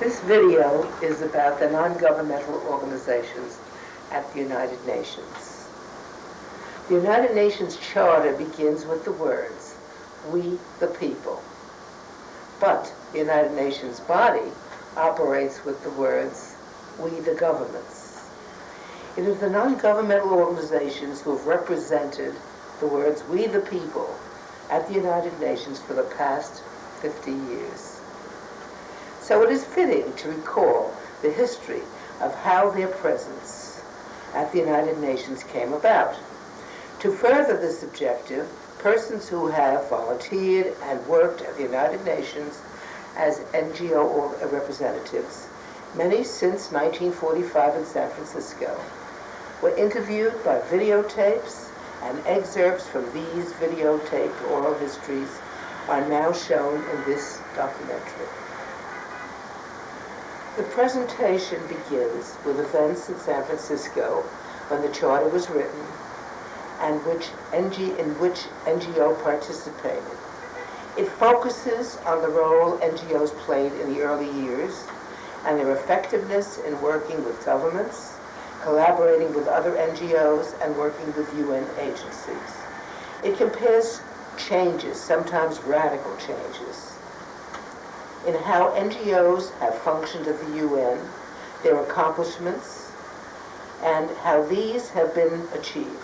This video is about the non-governmental organizations at the United Nations. The United Nations Charter begins with the words, "We the people." But the United Nations body operates with the words, "We the governments." It is the non-governmental organizations who have represented the words, "We the people," at the United Nations for the past 50 years. So it is fitting to recall the history of how their presence at the United Nations came about. To further this objective, persons who have volunteered and worked at the United Nations as NGO representatives, many since 1945 in San Francisco, were interviewed by videotapes, and excerpts from these videotaped oral histories are now shown in this documentary. The presentation begins with events in San Francisco when the charter was written and in which NGO participated. It focuses on the role NGOs played in the early years and their effectiveness in working with governments, collaborating with other NGOs, and working with UN agencies. It compares changes, sometimes radical changes, in how NGOs have functioned at the UN, their accomplishments, and how these have been achieved.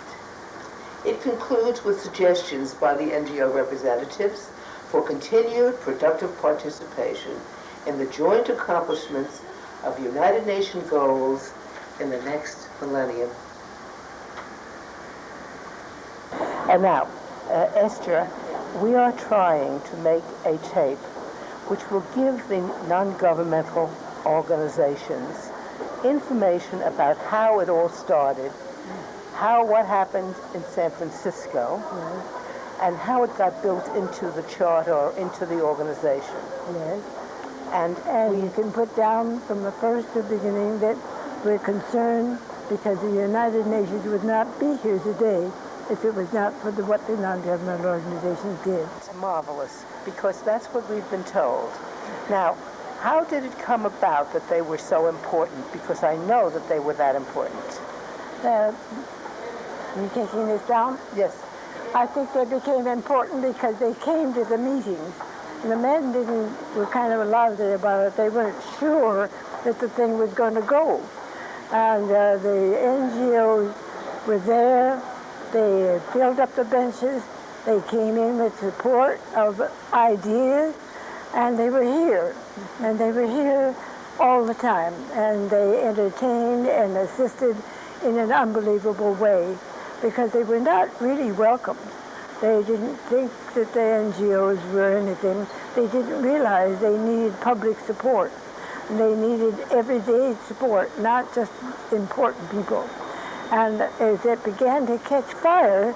It concludes with suggestions by the NGO representatives for continued productive participation in the joint accomplishments of United Nations goals in the next millennium. And now, Esther, we are trying to make a tape which will give the non-governmental organizations information about how it all started, what happened in San Francisco, and how it got built into the charter or into the organization. Yes. And you can put down from the first to the beginning that we're concerned because the United Nations would not be here today if it was not for what the non-governmental organizations did. It's marvelous, because that's what we've been told. Now, how did it come about that they were so important? Because I know that they were that important. You taking this down? Yes. I think they became important because they came to the meetings. And the men were kind of lousy about it. They weren't sure that the thing was going to go. And the NGOs were there. They filled up the benches. They came in with support of ideas, and they were here. And they were here all the time. And they entertained and assisted in an unbelievable way because they were not really welcomed. They didn't think that the NGOs were anything. They didn't realize they needed public support. They needed everyday support, not just important people. And as it began to catch fire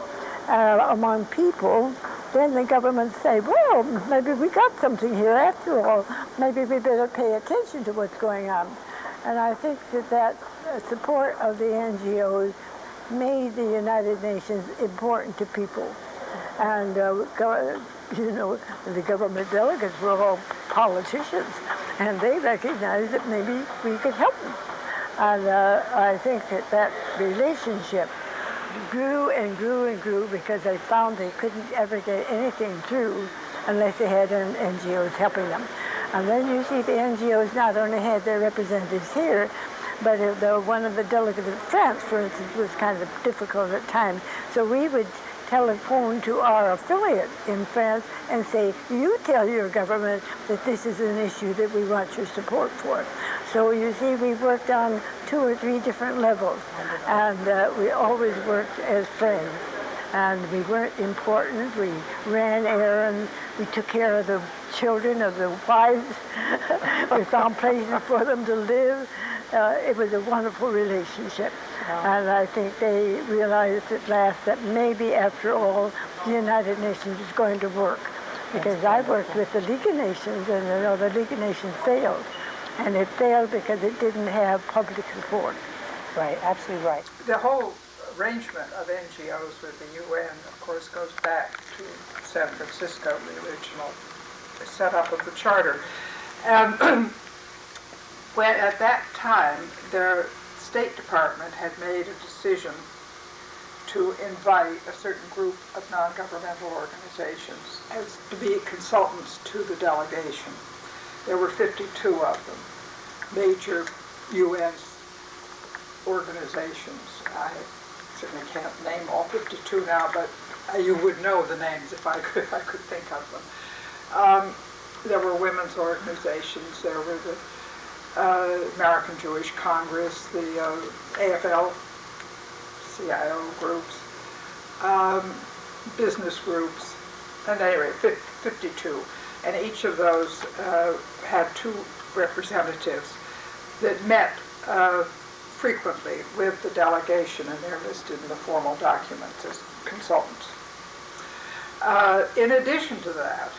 among people, then the government said, well, maybe we got something here after all. Maybe we better pay attention to what's going on. And I think that support of the NGOs made the United Nations important to people. And, the government delegates were all politicians, and they recognized that maybe we could help them. And I think that relationship grew and grew and grew because they found they couldn't ever get anything through unless they had NGOs helping them. And then you see the NGOs not only had their representatives here, but one of the delegates in France, for instance, was kind of difficult at times. So we would telephone to our affiliate in France and say, you tell your government that this is an issue that we want your support for. So you see, we worked on 2 or 3 different levels, and we always worked as friends. And we weren't important. We ran errands. We took care of the children, of the wives. We found places for them to live. It was a wonderful relationship. And I think they realized at last that maybe, after all, the United Nations is going to work. Because I worked with the League of Nations, and the League of Nations failed. And it failed because it didn't have public support. Right, absolutely right. The whole arrangement of NGOs with the UN, of course, goes back to San Francisco, the original setup of the Charter. when at that time, their State Department had made a decision to invite a certain group of non-governmental organizations as to be consultants to the delegation. There were 52 of them, major UN organizations. I certainly can't name all 52 now, but you would know the names if I could think of them. There were women's organizations. There were the American Jewish Congress, the AFL, CIO groups, business groups, and anyway, 52. And each of those had 2 representatives that met frequently with the delegation, and they're listed in the formal documents as consultants. In addition to that,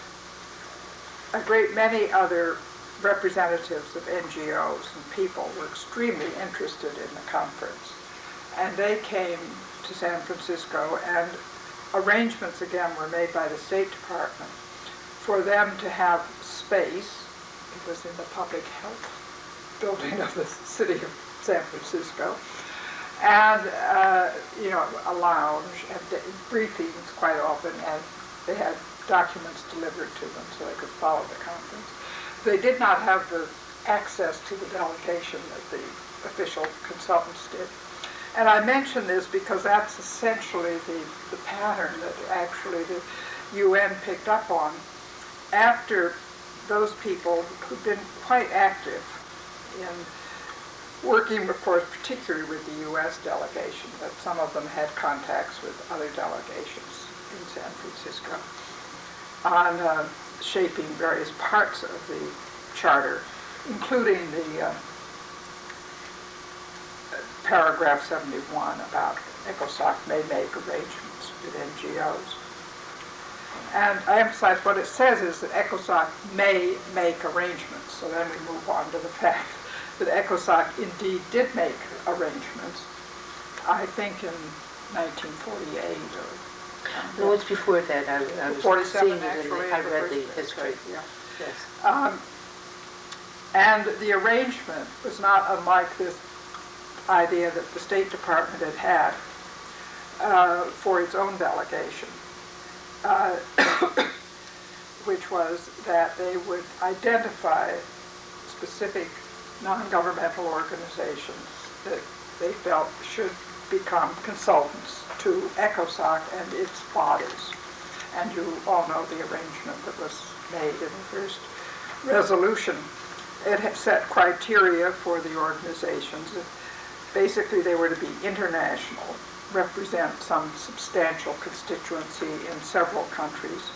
a great many other representatives of NGOs and people were extremely interested in the conference. And they came to San Francisco, and arrangements again were made by the State Department for them to have space. It was in the public health building of the city of San Francisco. And, a lounge and briefings quite often, and they had documents delivered to them so they could follow the conference. They did not have the access to the delegation that the official consultants did. And I mention this because that's essentially the pattern that actually the UN picked up on after those people who'd been quite active in working, of course, particularly with the U.S. delegation, but some of them had contacts with other delegations in San Francisco on shaping various parts of the charter, including the paragraph 71 about ECOSOC may make arrangements with NGOs. And I emphasize what it says is that ECOSOC may make arrangements. So then we move on to the fact that ECOSOC indeed did make arrangements, I think in 1948 or No, it's before that. I was 47 seeing it actually. I read the history. Yeah. Yes. And the arrangement was not unlike this idea that the State Department had for its own delegation, which was that they would identify specific non-governmental organizations that they felt should become consultants to ECOSOC and its bodies. And you all know the arrangement that was made in the first resolution. It had set criteria for the organizations. Basically, they were to be international, represent some substantial constituency in several countries.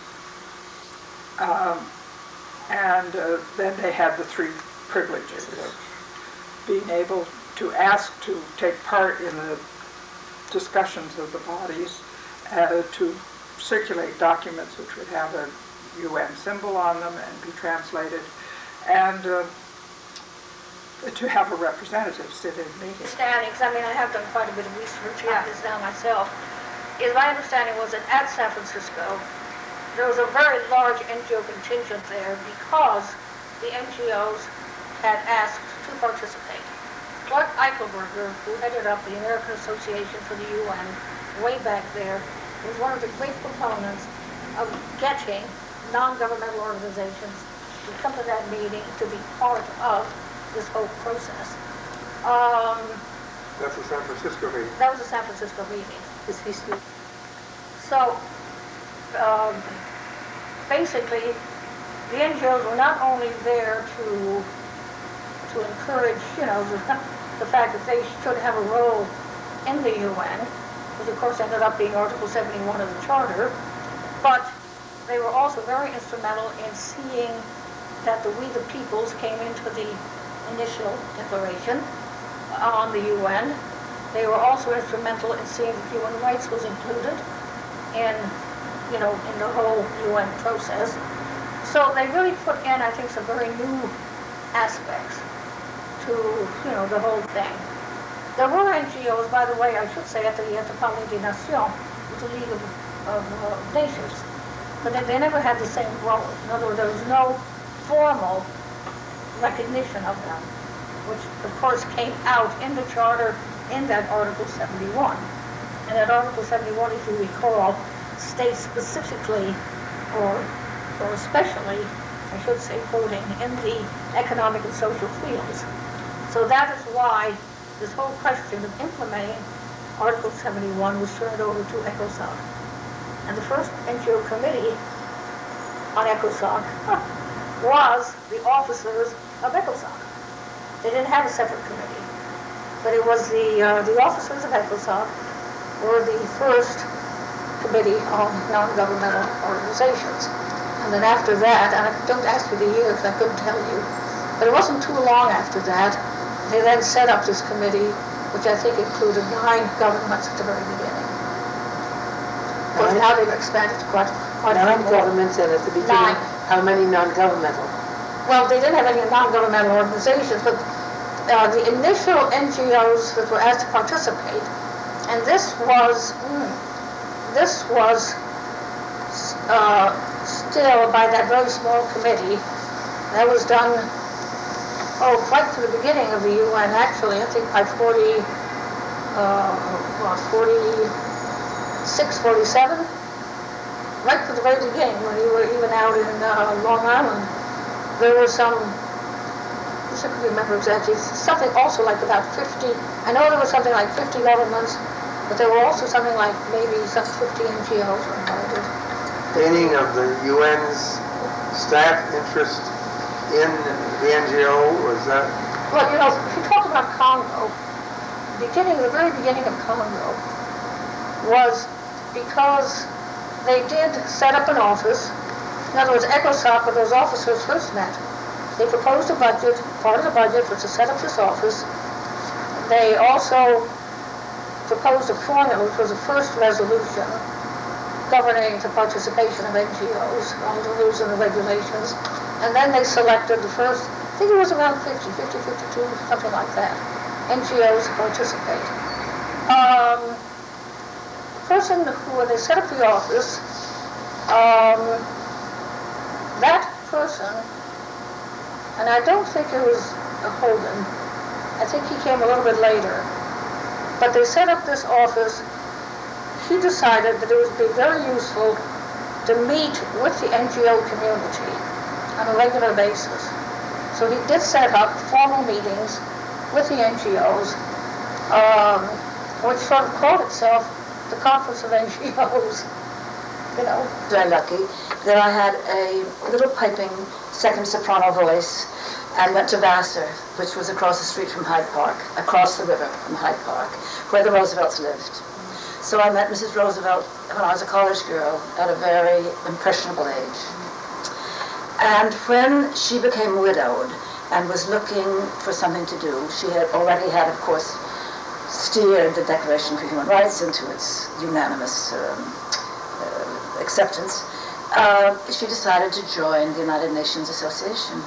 Then they had the 3 privileges of being able to ask to take part in the discussions of the bodies, to circulate documents which would have a UN symbol on them and be translated, and to have a representative sit in meetings. Understandings, I mean, I have done quite a bit of research on this now myself, is my understanding was that at San Francisco, there was a very large NGO contingent there because the NGOs had asked to participate. Clark Eichelberger, who headed up the American Association for the UN way back there, was one of the great proponents of getting non-governmental organizations to come to that meeting to be part of this whole process. That's the San Francisco meeting. That was a San Francisco meeting. So, basically, the NGOs were not only there to encourage, the fact that they should have a role in the UN, which of course ended up being Article 71 of the Charter, but they were also very instrumental in seeing that the We the Peoples came into the initial declaration on the UN. They were also instrumental in seeing that human rights was included in the whole UN process. So they really put in, I think, some very new aspects to, the whole thing. There were NGOs, by the way, I should say, at the Palais des Nations, the League of Nations, but they never had the same role. In other words, there was no formal recognition of them. which of course came out in the charter in that Article 71. And that Article 71, if you recall, states specifically, or especially, I should say, voting in the economic and social fields. So that is why this whole question of implementing Article 71 was turned over to ECOSOC. And the first NGO committee on ECOSOC was the officers of ECOSOC. They didn't have a separate committee, but it was the officers of ECOSOC were the first committee on non-governmental organizations. And then after that, and I don't ask you the year because I couldn't tell you, but it wasn't too long after that, they then set up this committee, which I think included 9 governments at the very beginning. Of course, now they've expanded to quite a few more. 9 governments, and at the beginning, 9. how many non-governmental? Well, they didn't have any non-governmental organizations, but the initial NGOs that were asked to participate, and this was still by that very small committee. That was done, quite to the beginning of the UN, actually, I think by 46, 47, right to the very beginning, when you were even out in Long Island. There were some, I wish I could remember exactly, something also like about 50, I know there was something like 50 governments, but there were also something like maybe some 50 NGOs were involved. Meaning of the UN's staff interest in the NGO, was that? Well, you know, if you talk about Congo, the very beginning of Congo was because they did set up an office. In other words, ECOSOC, where those officers first met, they proposed a budget. Part of the budget was to set up this office. They also proposed a formula, which was the first resolution governing the participation of NGOs, all the rules and the regulations. And then they selected the first, I think it was around 50, 52, something like that, NGOs to participate. The person who, when they set up the office, that person, and I don't think it was Hogan, I think he came a little bit later, but they set up this office. He decided that it would be very useful to meet with the NGO community on a regular basis. So he did set up formal meetings with the NGOs, which sort of called itself the Conference of NGOs, you know. Very lucky that I had a little piping second soprano voice and went to Vassar, which was across the street from Hyde Park, across the river from Hyde Park, where the Roosevelts lived. So I met Mrs. Roosevelt when I was a college girl at a very impressionable age. And when she became widowed and was looking for something to do, she had already had, of course, steered the Declaration for Human Rights into its unanimous acceptance. She decided to join the United Nations Association.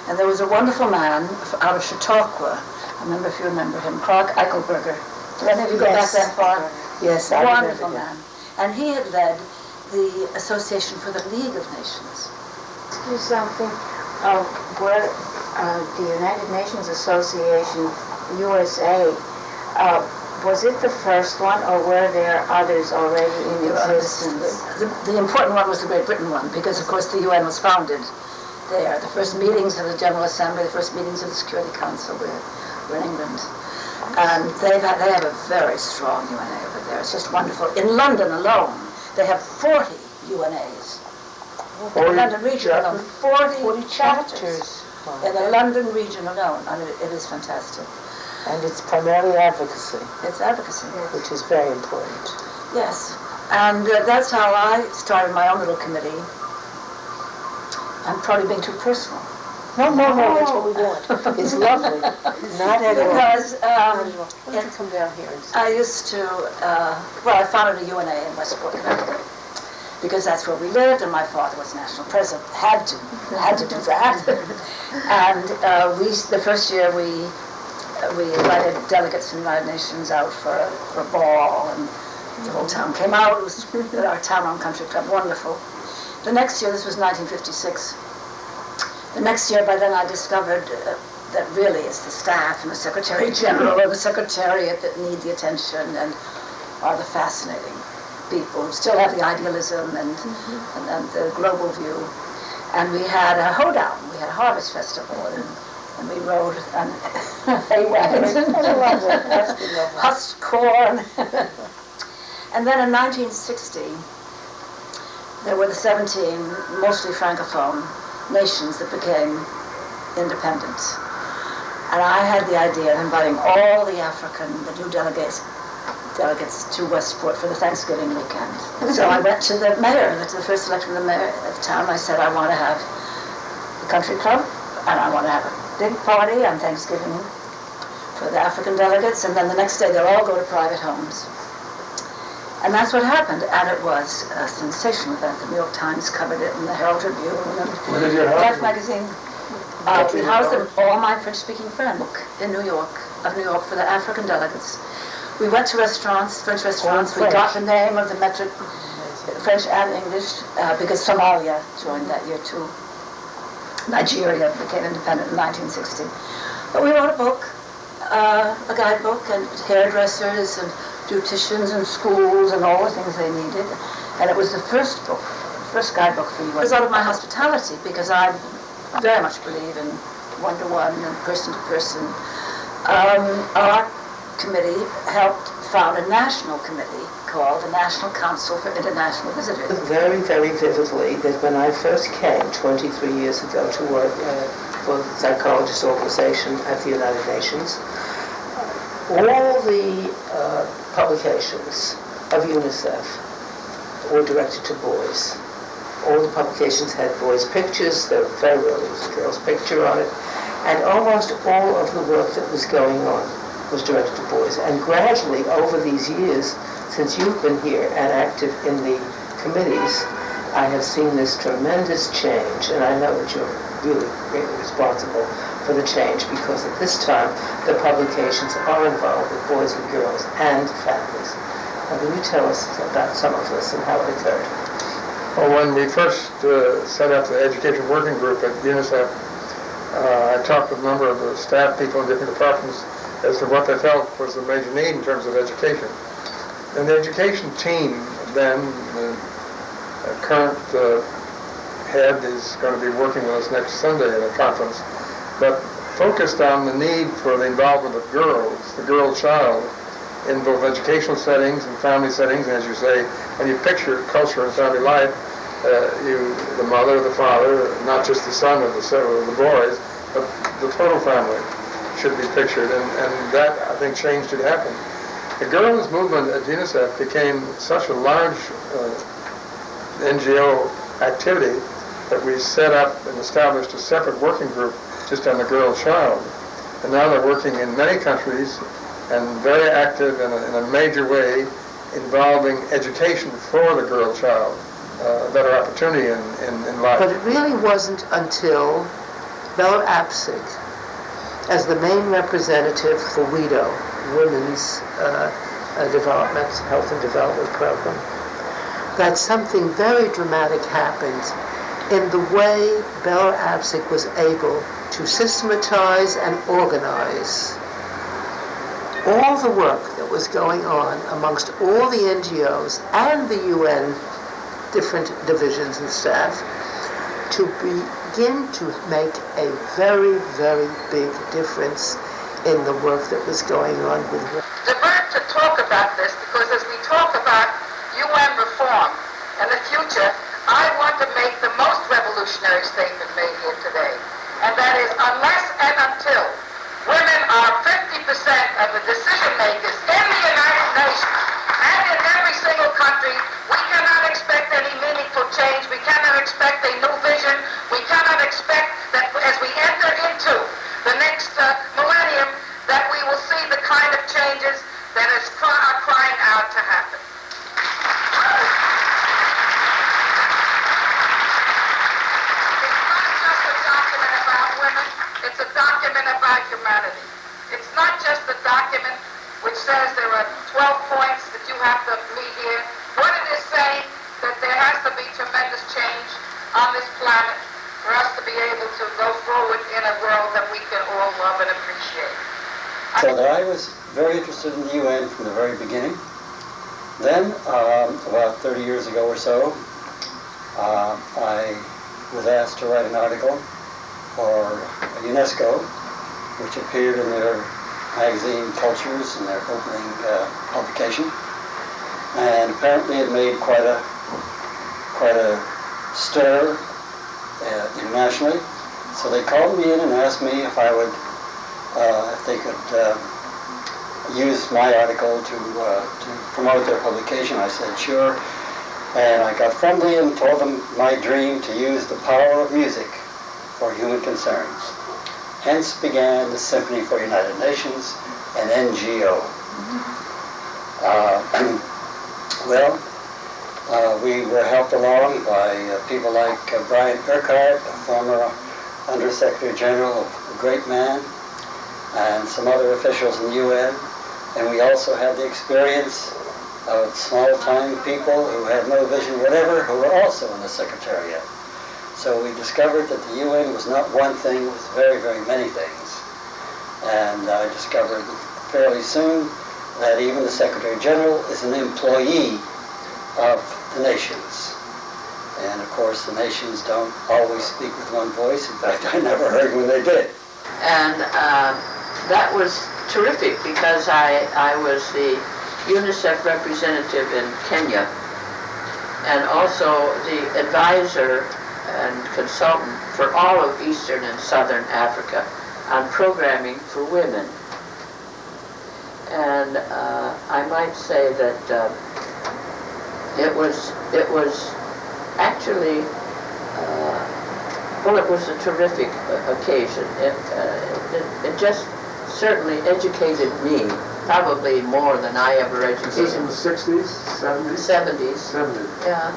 And there was a wonderful man out of Chautauqua, I remember if you remember him, Clark Eichelberger. Did any of you go back that far? Yes, I Wonderful remember. man. And he had led the Association for the League of Nations. Do something where the United Nations Association, USA, was it the first one, or were there others already in existence? The important one was the Great Britain one, because of course the UN was founded there. The first meetings of the General Assembly, the first meetings of the Security Council were in England. And they have a very strong UNA over there. It's just wonderful. In London alone, they have 40 UNAs. In the London region alone, 40 chapters. In the London region alone. I mean, it is fantastic. And it's primarily advocacy, It's advocacy. which is very important. Yes. And that's how I started my own little committee. I'm probably being too personal. No, that's what we want. It's lovely. Not at all. Because Why don't you come down here and see? I used to, I founded a UNA in Westport, Connecticut, because that's where we lived, and my father was national president. Had to do that. And the first year we invited delegates from the United Nations out for a ball, and the whole town came out. It was at our town-owned country club, wonderful. The next year, this was 1956. The next year, by then I discovered that really it's the staff and the Secretary General or the Secretariat that need the attention and are the fascinating people who still have the idealism and the global view. And we had a hoedown, we had a harvest festival, and we rode on hay wagons and husked corn. And then in 1960, there were the 17, mostly Francophone, nations that became independent. And I had the idea of inviting all the new delegates to Westport for the Thanksgiving weekend. So I went to the mayor, to the first election of the mayor at the town. I said, I want to have the country club, and I want to have a big party on Thanksgiving for the African delegates, and then the next day they'll all go to private homes. And that's what happened, and it was a sensational event. The New York Times covered it, and the Herald Tribune, and Life magazine. We housed them, all my French-speaking friends in New York for the African delegates. We went to restaurants, French restaurants. We got the name of the metric, French and English, because Somalia joined that year too. Nigeria became independent in 1960. But we wrote a book, a guidebook, and hairdressers and beauticians and schools and all the things they needed. And it was the first book, first guidebook for you. It was out of my hospitality, because I very much believe in one-to-one and person-to-person. Our committee helped found a national committee called the National Council for International Visitors. Very, very vividly that when I first came 23 years ago to work for the Psychologist Organization at the United Nations, all the publications of UNICEF were directed to boys. All the publications had boys' pictures. There very rarely was a girl's picture on it. And almost all of the work that was going on was directed to boys. And gradually, over these years, since you've been here and active in the committees, I have seen this tremendous change, and I know that you're really, really responsible for the change, because at this time, the publications are involved with boys and girls and families. Now, can you tell us about some of this and how it occurred? Well, when we first set up the Education Working Group at UNICEF, I talked with a number of the staff people in different departments as to what they felt was the major need in terms of education. And the education team then, the current head is going to be working with us next Sunday at a conference, but focused on the need for the involvement of girls, the girl child, in both educational settings and family settings. And as you say, when you picture culture and family life, the mother, the father, not just the son or the boys, but the total family should be pictured, and that, I think, change did happen. The girls' movement at UNICEF became such a large NGO activity that we set up and established a separate working group just on the girl child. And now they're working in many countries and very active in a major way involving education for the girl child, a better opportunity in life. But it really wasn't until Bella Abzug, as the main representative for WIDO, Women's Development, Health and Development Program, that something very dramatic happened in the way Bella Abzug was able to systematize and organize all the work that was going on amongst all the NGOs and the UN different divisions and staff to begin to make a very, very big difference in the work that was going on with women. Divert to talk about this, because as we talk about UN reform and the future, I want to make the most revolutionary statement made here today, and that is, unless and until women are 50% of the decision makers in the United Nations and in every single country, we cannot expect any meaningful change. We cannot expect a new vision. We cannot expect that as we enter into the next millennium, that we will see the kind of changes that are crying out to happen. It's not just a document about women. It's a document about humanity. It's not just a document which says there are 12 points that you have to meet here. What it is saying that there has to be tremendous change on this planet for us to be able to go forward in a world that we can all love and appreciate. So that I was very interested in the UN from the very beginning. Then, about 30 years ago or so, I was asked to write an article for UNESCO, which appeared in their magazine Cultures in their opening publication. And apparently it made quite a stir internationally. So they called me in and asked me if I would, if they could use my article to promote their publication. I said sure, and I got friendly and told them my dream to use the power of music for human concerns. Hence began the Symphony for United Nations, an NGO. We were helped along by people like Brian Urquhart, a former Undersecretary General, a great man, and some other officials in the UN. And we also had the experience of small-time people who had no vision whatever, who were also in the Secretariat. So we discovered that the UN was not one thing, it was very, very many things. And I discovered fairly soon that even the Secretary General is an employee of the nations. And of course the nations don't always speak with one voice. In fact, I never heard when they did. And that was terrific because I was the UNICEF representative in Kenya and also the advisor and consultant for all of Eastern and Southern Africa on programming for women. And I might say that it was actually, it was a terrific occasion. It just certainly educated me, probably more than I ever educated. Is this in the 60s, 70s? 70s. 70s. Yeah,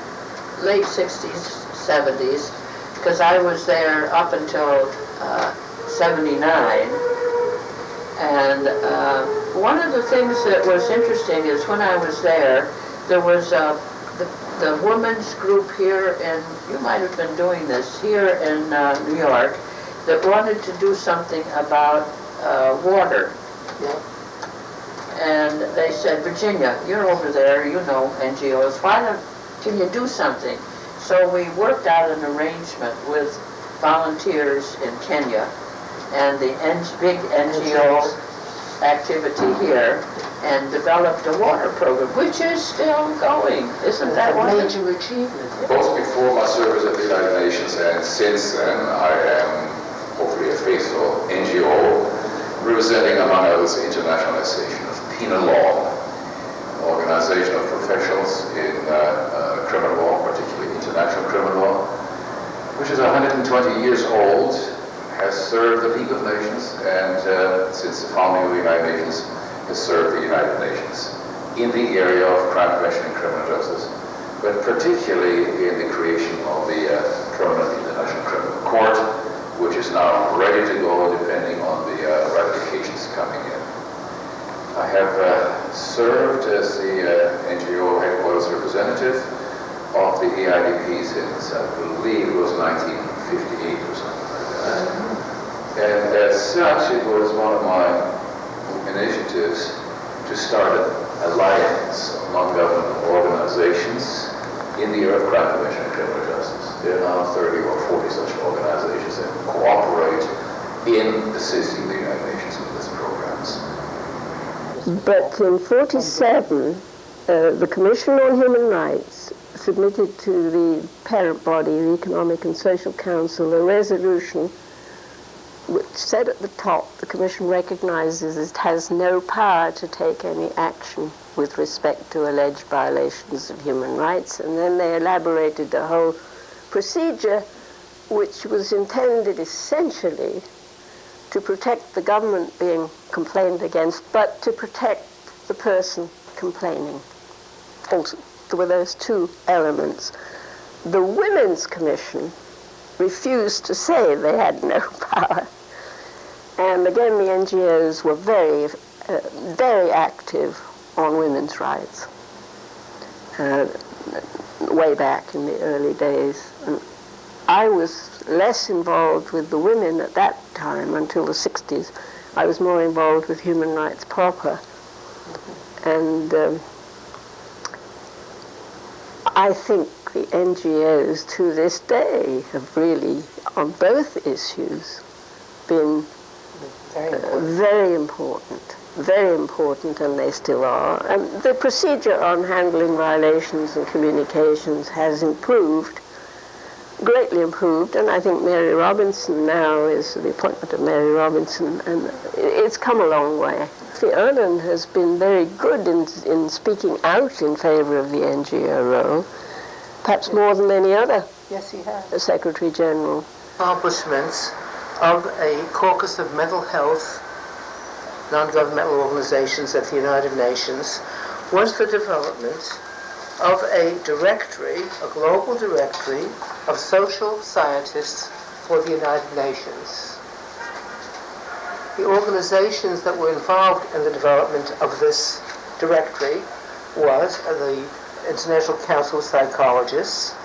late 60s, 70s, because I was there up until 79. And one of the things that was interesting is when I was there was the women's group here, and you might have been doing this here in New York, that wanted to do something about water. And they said, Virginia, you're over there, you know NGOs, can you do something? So we worked out an arrangement with volunteers in Kenya and the big NGO activity here and developed a water program, which is still going. Isn't that one? Major achievement. Both before my service at the United Nations and since then, I am hopefully a faithful NGO representing, among others, the Internationalization of Penal Law, an organization of professionals in criminal law, particularly international criminal law, which is 120 years old, has served the League of Nations, and since the founding of the United Nations, has served the United Nations in the area of crime prevention and criminal justice, but particularly in the creation of the Permanent International Criminal Court, which is now ready to go depending on the ratifications coming in. I have served as the NGO headquarters representative of the EIDP since I believe it was 1958 or something like that. And as such, it was one of my initiatives to start an alliance of non-governmental organizations in the area of crime prevention and criminal justice. There are now 30 or 40 such organizations that cooperate in assisting the United Nations with these programs. But in 47, the Commission on Human Rights submitted to the parent body, the Economic and Social Council, a resolution which said at the top, the Commission recognizes it has no power to take any action with respect to alleged violations of human rights, and then they elaborated the whole procedure, which was intended essentially to protect the government being complained against, but to protect the person complaining. Also, there were those two elements. The Women's Commission refused to say they had no power. And again, the NGOs were very, very active on women's rights way back in the early days. And I was less involved with the women at that time until the 60s. I was more involved with human rights proper. And I think the NGOs to this day have really, on both issues, been very important, and they still are. And the procedure on handling violations and communications has improved, greatly improved, and I think Mary Robinson now is the appointment of Mary Robinson, and it's come a long way. Icp-Un has been very good in speaking out in favor of the NGO role, perhaps more than any other Secretary General. Accomplishments of a caucus of mental health non-governmental organizations at the United Nations was the development of a directory, a global directory of social scientists for the United Nations. The organizations that were involved in the development of this directory was the International Council of Psychologists,